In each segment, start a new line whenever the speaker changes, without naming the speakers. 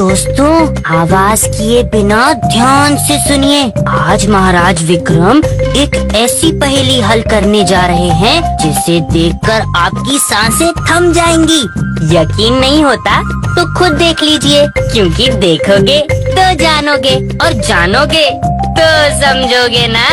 दोस्तों, आवाज किए बिना ध्यान से सुनिए। आज महाराज विक्रम एक ऐसी पहेली हल करने जा रहे हैं जिसे देखकर आपकी सांसें थम जाएंगी। यकीन नहीं होता तो खुद देख लीजिए, क्योंकि देखोगे तो जानोगे और जानोगे तो समझोगे ना।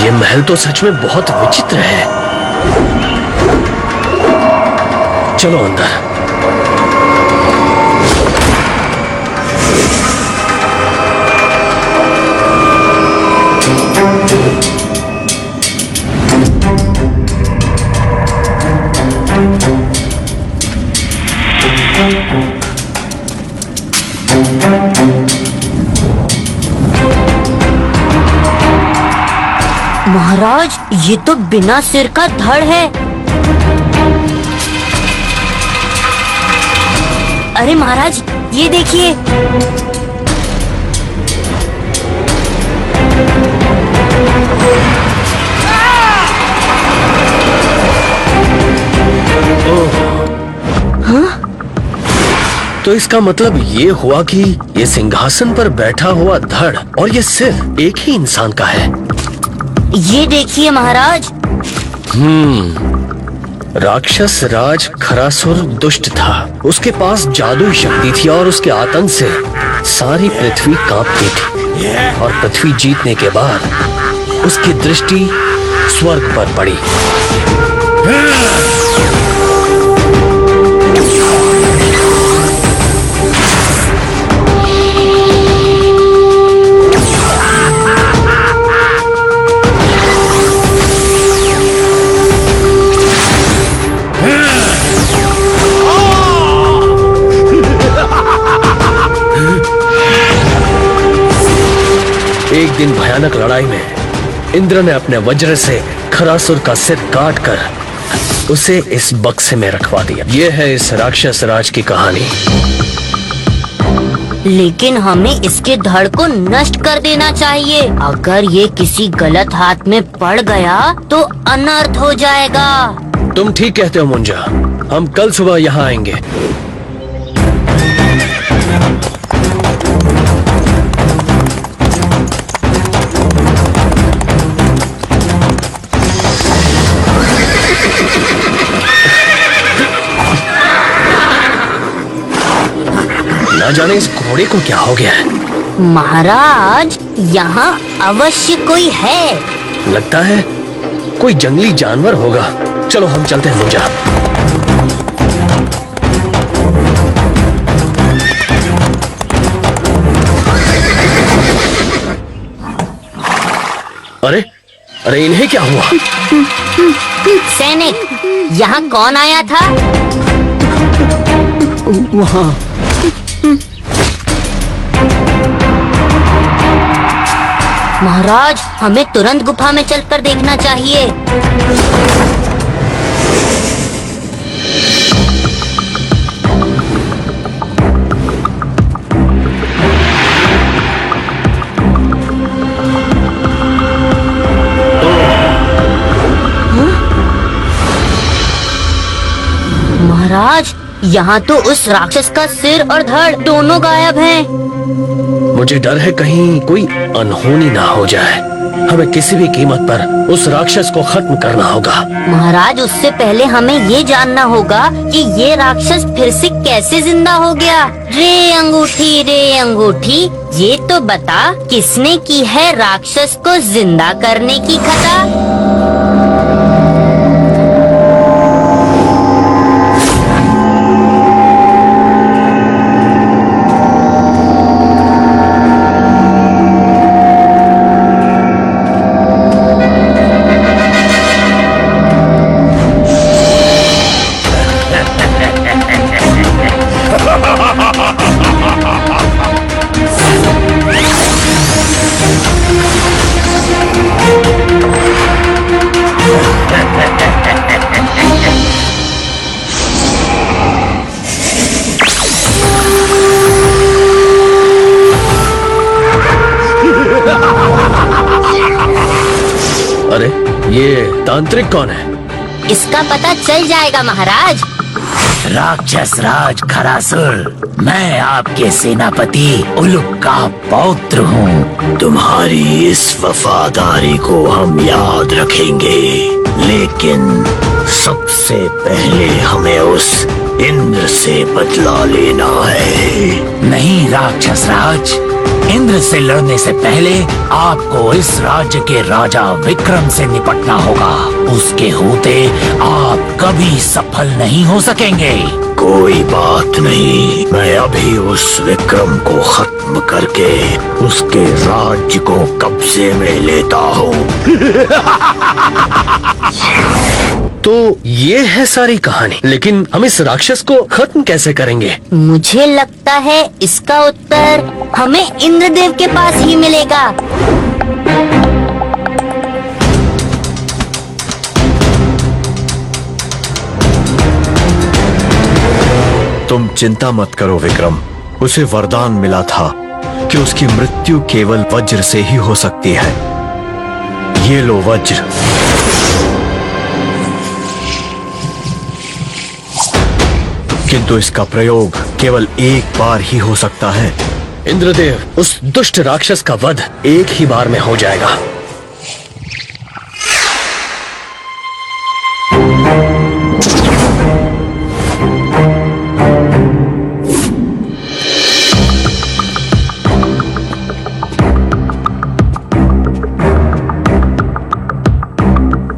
ये महल तो सच में बहुत विचित्र है। चलो अंदर।
महाराज, ये तो बिना सिर का धड़ है। अरे महाराज, ये देखिए। हाँ?
तो इसका मतलब ये हुआ कि ये सिंहासन पर बैठा हुआ धड़ और ये सिर एक ही इंसान का है।
ये देखिए महाराज।
राक्षस राज खरासुर दुष्ट था। उसके पास जादुई शक्ति थी और उसके आतंक से सारी पृथ्वी कांपती थी। और पृथ्वी जीतने के बाद उसकी दृष्टि स्वर्ग पर पड़ी। एक दिन भयानक लड़ाई में इंद्र ने अपने वज्र से खरासुर का सिर काट कर उसे इस बक्से में रखवा दिया। यह है इस राक्षस राज की कहानी।
लेकिन हमें इसके धड़ को नष्ट कर देना चाहिए। अगर ये किसी गलत हाथ में पड़ गया तो अनर्थ हो जाएगा।
तुम ठीक कहते हो मुंजा। हम कल सुबह यहाँ आएंगे। ना जाने इस घोड़े को क्या हो गया है।
महाराज, यहाँ अवश्य कोई है।
लगता है कोई जंगली जानवर होगा। चलो हम चलते हैं मुंजा। अरे अरे, इन्हें क्या हुआ?
सैनिक, यहाँ कौन आया था?
वहाँ
महाराज, हमें तुरंत गुफा में चलकर देखना चाहिए। महाराज, यहाँ तो उस राक्षस का सिर और धड़ दोनों गायब हैं।
मुझे डर है कहीं कोई अनहोनी ना हो जाए। हमें किसी भी कीमत पर उस राक्षस को खत्म करना होगा।
महाराज, उससे पहले हमें ये जानना होगा कि ये राक्षस फिर से कैसे जिंदा हो गया। रे अंगूठी, ये तो बता, किसने की है राक्षस को जिंदा करने की खता?
तांत्रिक कौन है?
इसका पता चल जाएगा महाराज।
राक्षस राज खरासुर, मैं आपके सेनापति उलुक का पौत्र हूँ। तुम्हारी इस वफादारी को हम याद रखेंगे, लेकिन सबसे पहले हमें उस इंद्र से बदला लेना है। नहीं राक्षस राज, इंद्र से लड़ने से पहले आपको इस राज्य के राजा विक्रम से निपटना होगा। उसके होते आप कभी सफल नहीं हो सकेंगे। कोई बात नहीं, मैं अभी उस विक्रम को खत्म करके उसके राज्य को कब्जे में लेता हूँ।
तो ये है सारी कहानी, लेकिन हम इस राक्षस को खत्म कैसे करेंगे?
मुझे लगता है इसका उत्तर हमें इंद्रदेव के पास ही मिलेगा।
तुम चिंता मत करो विक्रम, उसे वरदान मिला था कि उसकी मृत्यु केवल वज्र से ही हो सकती है। ये लो वज्र। किंतु इसका प्रयोग केवल एक बार ही हो सकता है।
इंद्रदेव, उस दुष्ट राक्षस का वध एक ही बार में हो जाएगा।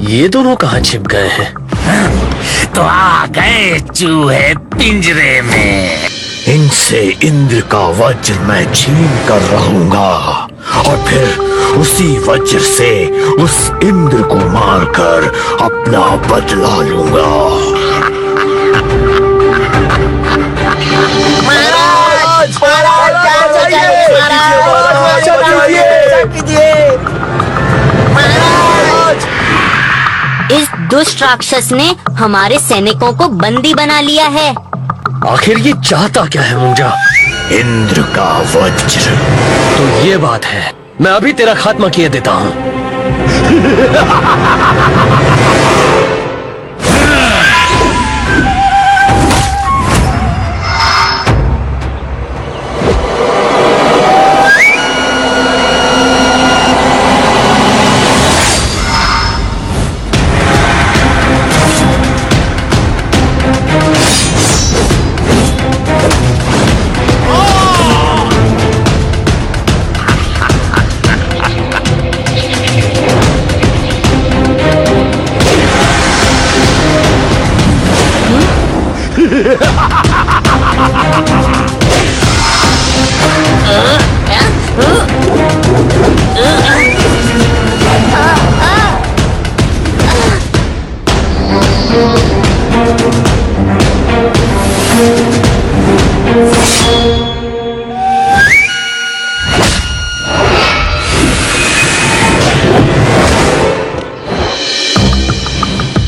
ये दोनों कहाँ छिप गए हैं?
तो आ गए चूहे पिंजरे में। इनसे इंद्र का वज्र मैं छीन कर रहूंगा और फिर उसी वज्र से उस इंद्र को मारकर अपना बदला लूंगा। महाराज,
इस दुष्ट राक्षस ने हमारे सैनिकों को बंदी बना लिया है।
आखिर ये चाहता क्या है मुंजा?
इंद्र का वज्र।
तो ये बात है, मैं अभी तेरा खात्मा किए देता हूँ।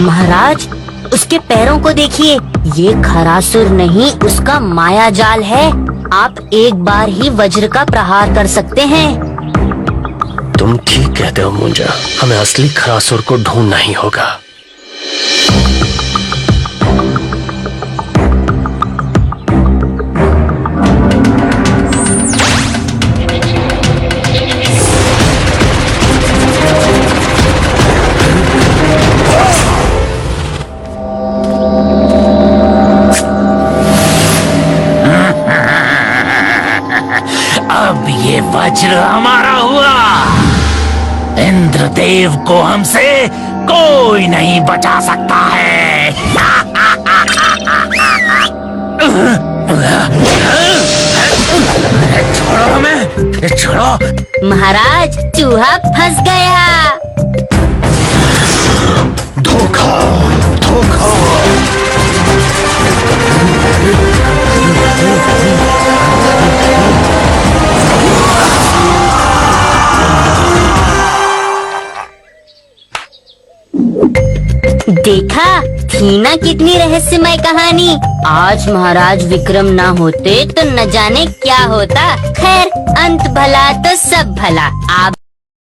महाराज, उसके पैरों को देखिए, ये खरासुर नहीं उसका माया जाल है। आप एक बार ही वज्र का प्रहार कर सकते हैं।
तुम ठीक कहते हो मुंजा, हमें असली खरासुर को ढूंढना ही होगा।
अब ये वज्र हमारा हुआ। इंद्रदेव को हमसे कोई नहीं बचा सकता है। छोड़ो हमें, छोड़ो।
महाराज, चूहा फंस गया।
धोखा, धोखा।
देखा, थी ना कितनी रहस्यमय कहानी। आज महाराज विक्रम ना होते तो न जाने क्या होता। खैर, अंत भला तो सब भला। आप